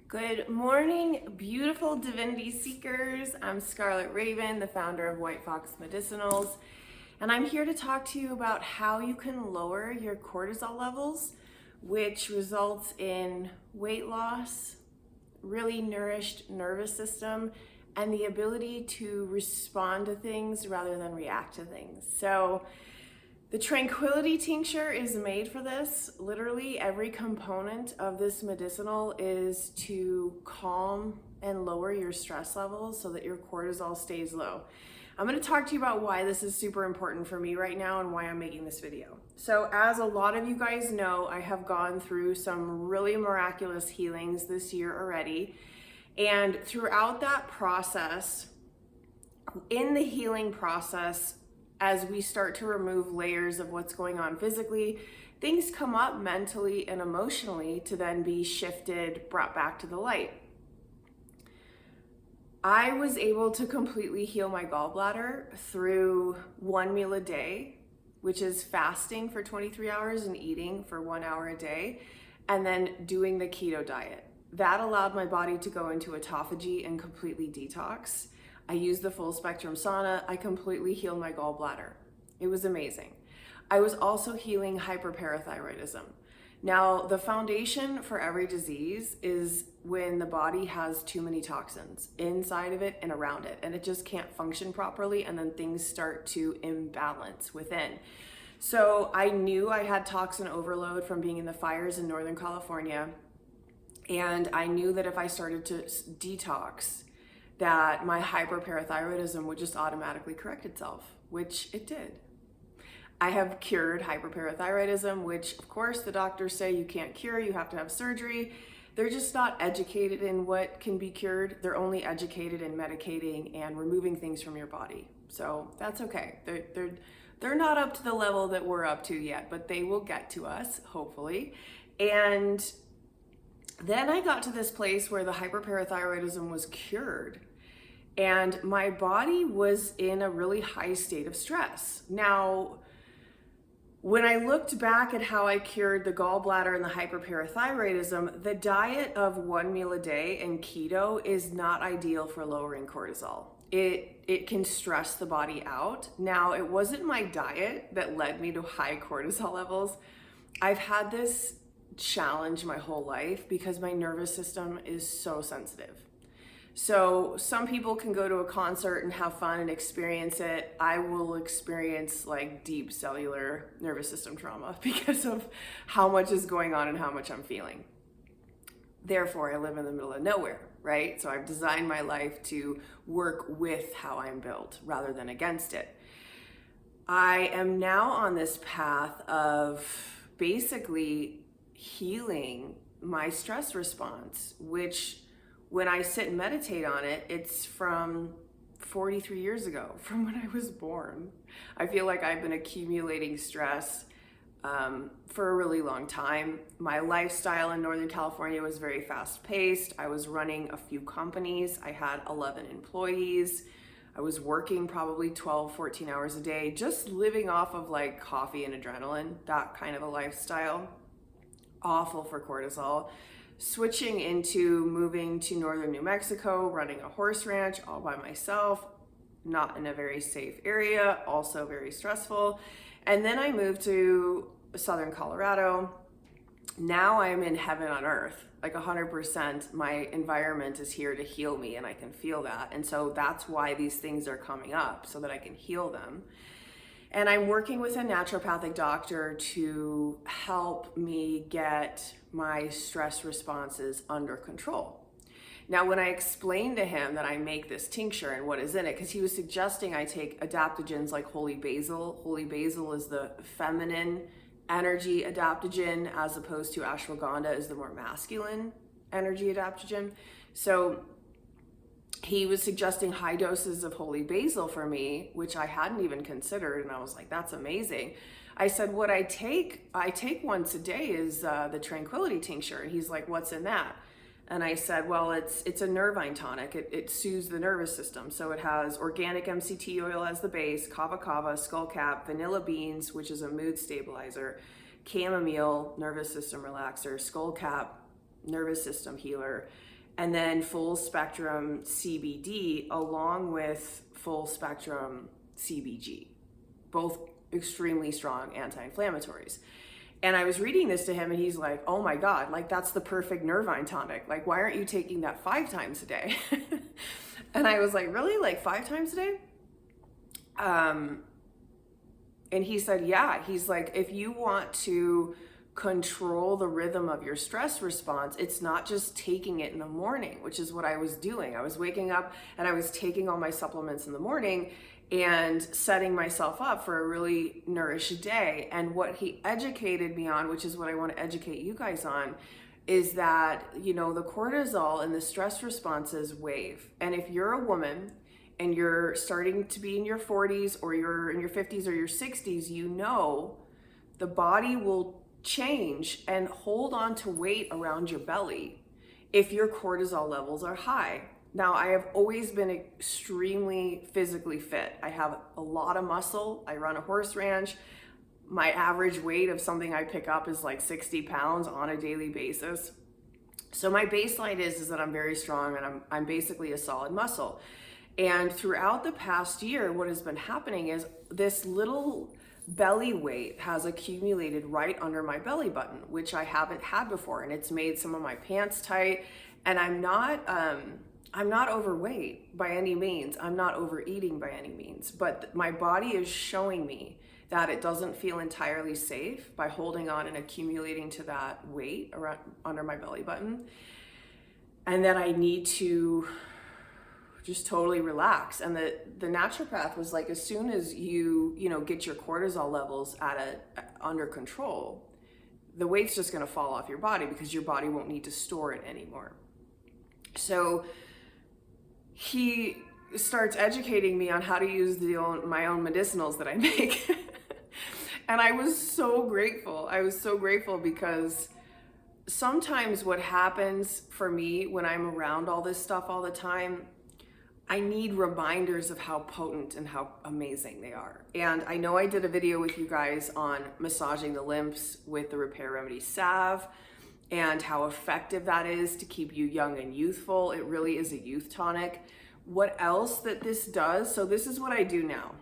Good morning, beautiful divinity seekers. I'm Scarlet Raven, the founder of White Fox Medicinals, and I'm here to talk to you about how you can lower your cortisol levels, which results in weight loss, really nourished nervous system, and the ability to respond to things rather than react to things. So the Tranquility Tincture is made for this. Literally every component of this medicinal is to calm and lower your stress levels so that your cortisol stays low. I'm going to talk to you about why this is super important for me right now and why I'm making this video. So as a lot of you guys know, I have gone through some really miraculous healings this year already. And throughout that process, in the healing process, as we start to remove layers of what's going on physically, things come up mentally and emotionally to then be shifted, brought back to the light. I was able to completely heal my gallbladder through 1 meal a day, which is fasting for 23 hours and eating for 1 hour a day, and then doing the keto diet. That allowed my body to go into autophagy and completely detox. I used the full spectrum sauna. I completely healed my gallbladder. It was amazing. I was also healing hyperparathyroidism. Now, the foundation for every disease is when the body has too many toxins inside of it and around it, and it just can't function properly, and then things start to imbalance within. So I knew I had toxin overload from being in the fires in Northern California, and I knew that if I started to detox, that my hyperparathyroidism would just automatically correct itself, which it did. I have cured hyperparathyroidism, which of course the doctors say you can't cure, you have to have surgery. They're just not educated in what can be cured. They're only educated in medicating and removing things from your body. So that's okay. They're not up to the level that we're up to yet, but they will get to us, hopefully. And then I got to this place where the hyperparathyroidism was cured, and my body was in a really high state of stress. Now, when I looked back at how I cured the gallbladder and the hyperparathyroidism, the diet of 1 meal a day and keto is not ideal for lowering cortisol. It can stress the body out. Now, it wasn't my diet that led me to high cortisol levels. I've had this challenge my whole life because my nervous system is so sensitive. So some people can go to a concert and have fun and experience it. I will experience like deep cellular nervous system trauma because of how much is going on and how much I'm feeling. Therefore, I live in the middle of nowhere, right? So I've designed my life to work with how I'm built rather than against it. I am now on this path of basically healing my stress response, which when I sit and meditate on it, it's from 43 years ago, from when I was born. I feel like I've been accumulating stress for a really long time. My lifestyle in Northern California was very fast paced. I was running a few companies. I had 11 employees. I was working probably 12, 14 hours a day, just living off of like coffee and adrenaline, that kind of a lifestyle. Awful for cortisol. Switching into moving to northern New Mexico, running a horse ranch all by myself, not in a very safe area, also very stressful. And then I moved to southern Colorado. Now I'm in heaven on earth, like 100%. My environment is here to heal me, and I can feel that. And so that's why these things are coming up, so that I can heal them. And I'm working with a naturopathic doctor to help me get my stress responses under control. Now, when I explained to him that I make this tincture and what is in it, because he was suggesting I take adaptogens like holy basil. Holy basil is the feminine energy adaptogen, as opposed to ashwagandha is the more masculine energy adaptogen. So he was suggesting high doses of holy basil for me, which I hadn't even considered. And I was like, that's amazing. I said, what I take once a day is the Tranquility Tincture. And he's like, what's in that? And I said, well, it's a nervine tonic. It soothes the nervous system. So it has organic MCT oil as the base, kava kava, skullcap, vanilla beans, which is a mood stabilizer, chamomile, nervous system relaxer, skullcap, nervous system healer, and then full spectrum CBD along with full spectrum CBG, both extremely strong anti-inflammatories. And I was reading this to him and he's like, oh my God, like that's the perfect Nervine tonic. Like, why aren't you taking that 5 times a day? And I was like, really? Like 5 times a day? And he said, yeah. He's like, if you want to control the rhythm of your stress response, it's not just taking it in the morning, which is what I was doing. I was waking up and I was taking all my supplements in the morning and setting myself up for a really nourished day. And what he educated me on, which is what I want to educate you guys on, is that, you know, the cortisol and the stress responses wave. And if you're a woman and you're starting to be in your 40s or you're in your 50s or your 60s, you know the body will change and hold on to weight around your belly if your cortisol levels are high. Now, I have always been extremely physically fit. I have a lot of muscle. I run a horse ranch. My average weight of something I pick up is like 60 pounds on a daily basis. So my baseline is that I'm very strong and I'm basically a solid muscle. And throughout the past year, what has been happening is this little belly weight has accumulated right under my belly button, which I haven't had before. And it's made some of my pants tight. And I'm not overweight by any means. I'm not overeating by any means, but my body is showing me that it doesn't feel entirely safe by holding on and accumulating to that weight around under my belly button. And that I need to just totally relax. And the naturopath was like, as soon as you get your cortisol levels under control, the weight's just going to fall off your body because your body won't need to store it anymore. So he starts educating me on how to use my own medicinals that I make. And I was so grateful. I was so grateful because sometimes what happens for me when I'm around all this stuff all the time, I need reminders of how potent and how amazing they are. And I know I did a video with you guys on massaging the lymphs with the Repair Remedy salve and how effective that is to keep you young and youthful. It really is a youth tonic. What else that this does, so this is what I do now.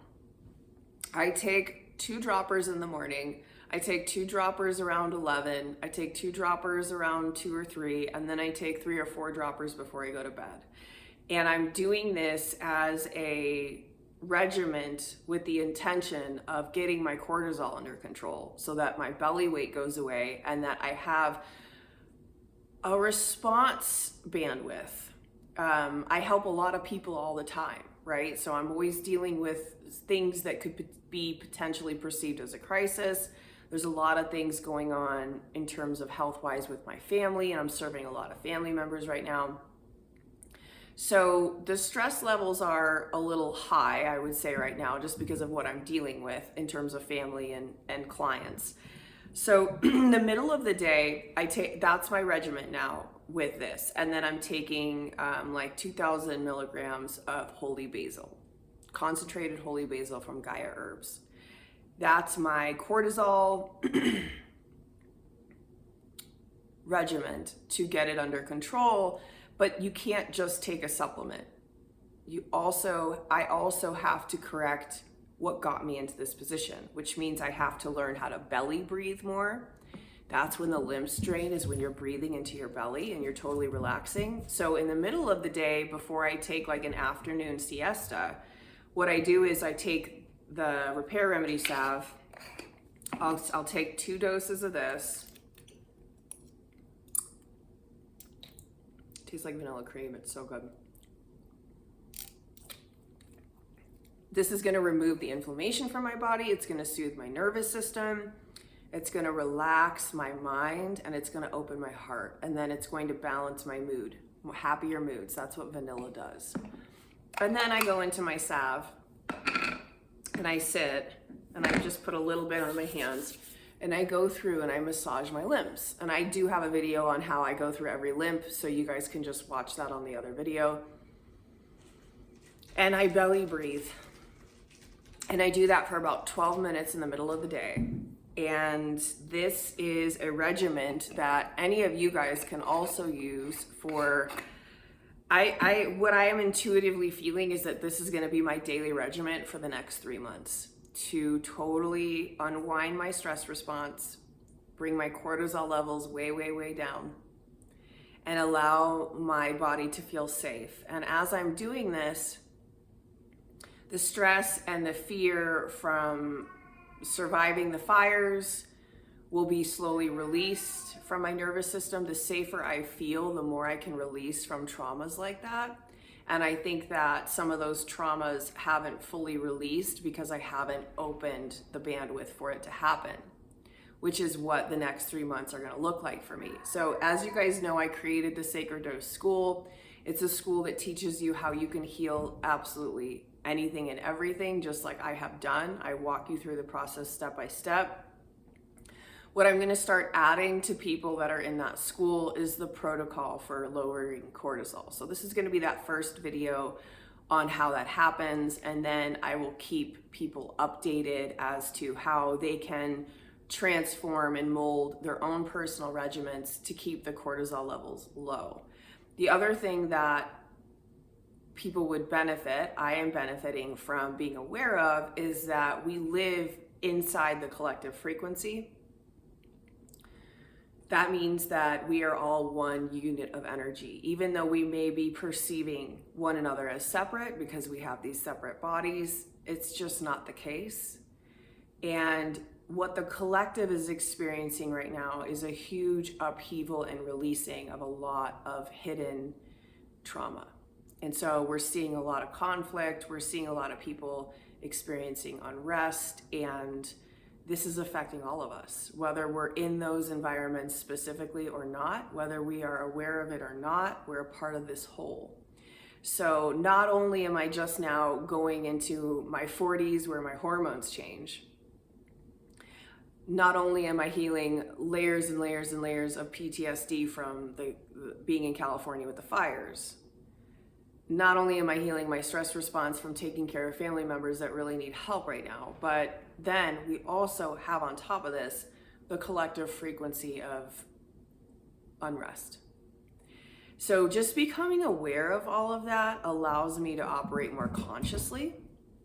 I take 2 droppers in the morning. I take 2 droppers around 11. I take 2 droppers around 2 or 3, and then I take 3 or 4 droppers before I go to bed. And I'm doing this as a regiment with the intention of getting my cortisol under control so that my belly weight goes away and that I have a response bandwidth. I help a lot of people all the time, right? So I'm always dealing with things that could be potentially perceived as a crisis. There's a lot of things going on in terms of health-wise with my family, and I'm serving a lot of family members right now. So the stress levels are a little high, I would say right now, just because of what I'm dealing with in terms of family and clients. So in the middle of the day, that's my regimen now with this. And then I'm taking like 2,000 milligrams of holy basil, concentrated holy basil from Gaia Herbs. That's my cortisol regimen to get it under control. But you can't just take a supplement. I also have to correct what got me into this position, which means I have to learn how to belly breathe more. That's when the lymph drain is when you're breathing into your belly and you're totally relaxing. So in the middle of the day, before I take like an afternoon siesta, what I do is I take the Repair Remedy salve. I'll take 2 doses of this. Tastes like vanilla cream. It's so good. This is going to remove the inflammation from my body. It's going to soothe my nervous system. It's going to relax my mind, and it's going to open my heart. And then it's going to balance my mood, happier moods. That's what vanilla does. And then I go into my salve, and I sit, and I just put a little bit on my hands. And I go through and I massage my limbs. And I do have a video on how I go through every lymph, so you guys can just watch that on the other video. And I belly breathe. And I do that for about 12 minutes in the middle of the day. And this is a regimen that any of you guys can also use for What I am intuitively feeling is that this is going to be my daily regimen for the next 3 months to totally unwind my stress response, bring my cortisol levels way, way, way down, and allow my body to feel safe. And as I'm doing this, the stress and the fear from surviving the fires will be slowly released from my nervous system. The safer I feel, the more I can release from traumas like that. And I think that some of those traumas haven't fully released because I haven't opened the bandwidth for it to happen, which is what the next 3 months are going to look like for me. So as you guys know, I created the Sacred Dose School. It's a school that teaches you how you can heal absolutely anything and everything, just like I have done. I walk you through the process step by step. What I'm going to start adding to people that are in that school is the protocol for lowering cortisol. So this is going to be that first video on how that happens, and then I will keep people updated as to how they can transform and mold their own personal regimens to keep the cortisol levels low. The other thing that people would benefit, I am benefiting from being aware of, is that we live inside the collective frequency. That means that we are all one unit of energy, even though we may be perceiving one another as separate because we have these separate bodies. It's just not the case. And what the collective is experiencing right now is a huge upheaval and releasing of a lot of hidden trauma. And so we're seeing a lot of conflict. We're seeing a lot of people experiencing unrest, and this is affecting all of us, whether we're in those environments specifically or not, whether we are aware of it or not, we're a part of this whole. So not only am I just now going into my 40s where my hormones change, not only am I healing layers and layers and layers of PTSD from being in California with the fires, not only am I healing my stress response from taking care of family members that really need help right now, but then we also have on top of this the collective frequency of unrest. So just becoming aware of all of that allows me to operate more consciously.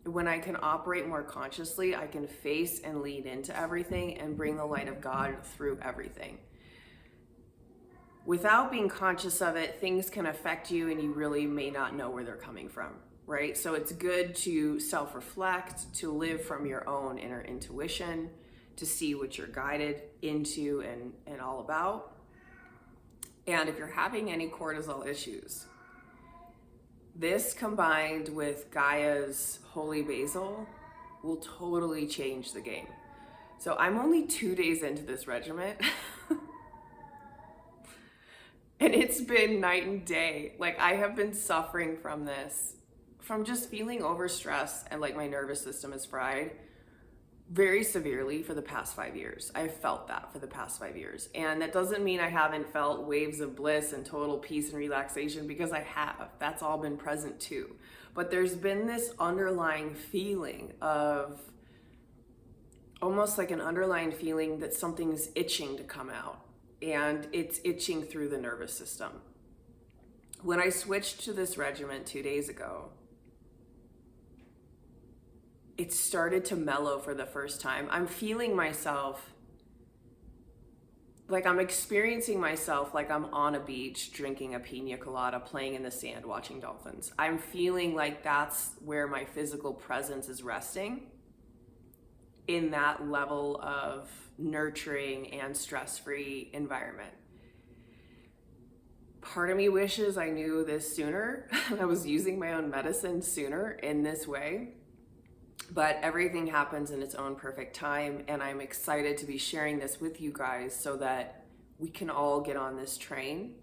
When I can operate more consciously, I can face and lean into everything and bring the light of God through everything. Without being conscious of it, things can affect you and you really may not know where they're coming from, right? So it's good to self-reflect, to live from your own inner intuition, to see what you're guided into and all about. And if you're having any cortisol issues, this combined with Gaia's holy basil will totally change the game. So I'm only 2 days into this regimen. And it's been night and day. Like, I have been suffering from this, from just feeling overstressed and like my nervous system is fried very severely for the past 5 years. I've felt that for the past 5 years. And that doesn't mean I haven't felt waves of bliss and total peace and relaxation, because I have. That's all been present too. But there's been this underlying feeling of, almost like an underlying feeling that something's itching to come out. And it's itching through the nervous system. When I switched to this regimen 2 days ago, it started to mellow for the first time. I'm feeling myself, like I'm experiencing myself like I'm on a beach drinking a pina colada, playing in the sand, watching dolphins. I'm feeling like that's where my physical presence is resting, in that level of nurturing and stress-free environment. Part of me wishes I knew this sooner. I was using my own medicine sooner in this way, but everything happens in its own perfect time, and I'm excited to be sharing this with you guys so that we can all get on this train.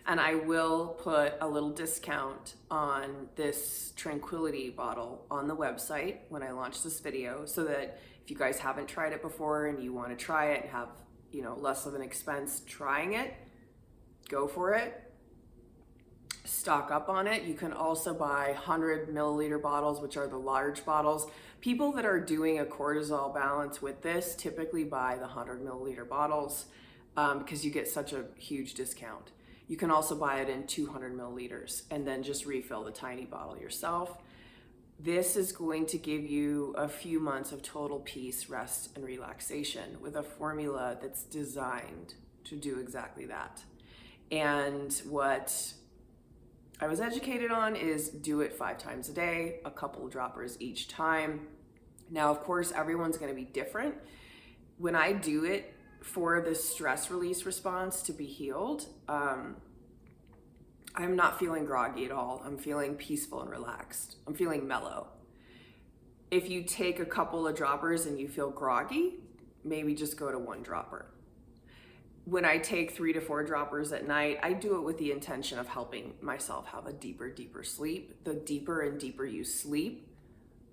And I will put a little discount on this Tranquility bottle on the website when I launch this video, so that if you guys haven't tried it before and you want to try it and have, less of an expense trying it, go for it. Stock up on it. You can also buy 100 milliliter bottles, which are the large bottles. People that are doing a cortisol balance with this typically buy the 100 milliliter bottles because you get such a huge discount. You can also buy it in 200 milliliters and then just refill the tiny bottle yourself. This is going to give you a few months of total peace, rest, and relaxation with a formula that's designed to do exactly that. And what I was educated on is do it 5 times a day, a couple droppers each time. Now, of course, everyone's going to be different. When I do it for the stress release response to be healed, I'm not feeling groggy at all. I'm feeling peaceful and relaxed. I'm feeling mellow. If you take a couple of droppers and you feel groggy, maybe just go to 1 dropper. When I take 3 to 4 droppers at night, I do it with the intention of helping myself have a deeper sleep. The deeper and deeper you sleep,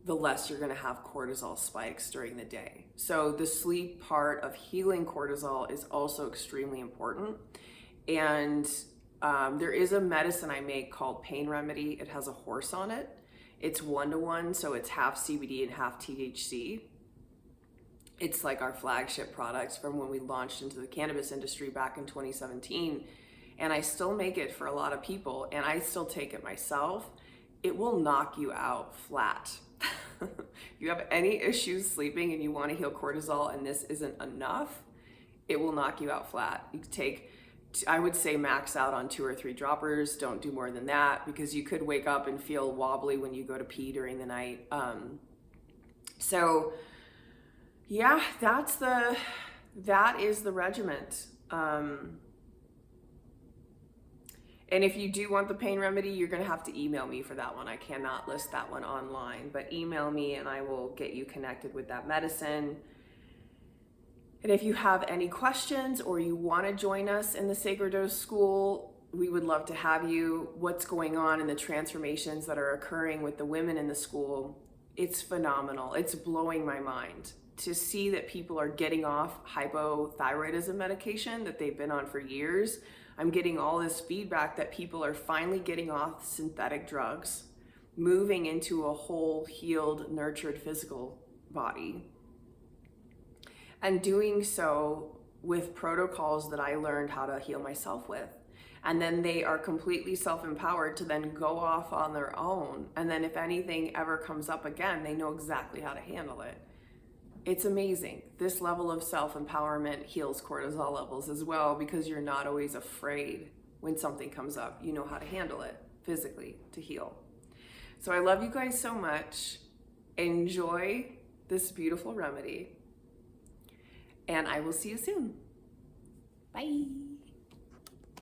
the less you're going to have cortisol spikes during the day. So the sleep part of healing cortisol is also extremely important. And there is a medicine I make called Pain Remedy. It has a horse on it. It's 1-to-1, so it's half CBD and half THC. It's like our flagship products from when we launched into the cannabis industry back in 2017. And I still make it for a lot of people, and I still take it myself. It will knock you out flat. If you have any issues sleeping and you want to heal cortisol and this isn't enough, it will knock you out flat. You could take, I would say, max out on 2 or 3 droppers. Don't do more than that, because you could wake up and feel wobbly when you go to pee during the night. So yeah, that is the regiment. And if you do want the pain remedy, you're going to have to email me for that one. I cannot list that one online, but email me and I will get you connected with that medicine. And if you have any questions or you want to join us in the Sacred Dose School, we would love to have you. What's going on and the transformations that are occurring with the women in the school, it's phenomenal. It's blowing my mind to see that people are getting off hypothyroidism medication that they've been on for years. I'm getting all this feedback that people are finally getting off synthetic drugs, moving into a whole, healed, nurtured physical body, and doing so with protocols that I learned how to heal myself with. And then they are completely self-empowered to then go off on their own. And then if anything ever comes up again, they know exactly how to handle it. It's amazing. This level of self-empowerment heals cortisol levels as well, because you're not always afraid when something comes up. You know how to handle it physically to heal. So I love you guys so much. Enjoy this beautiful remedy. And I will see you soon. Bye.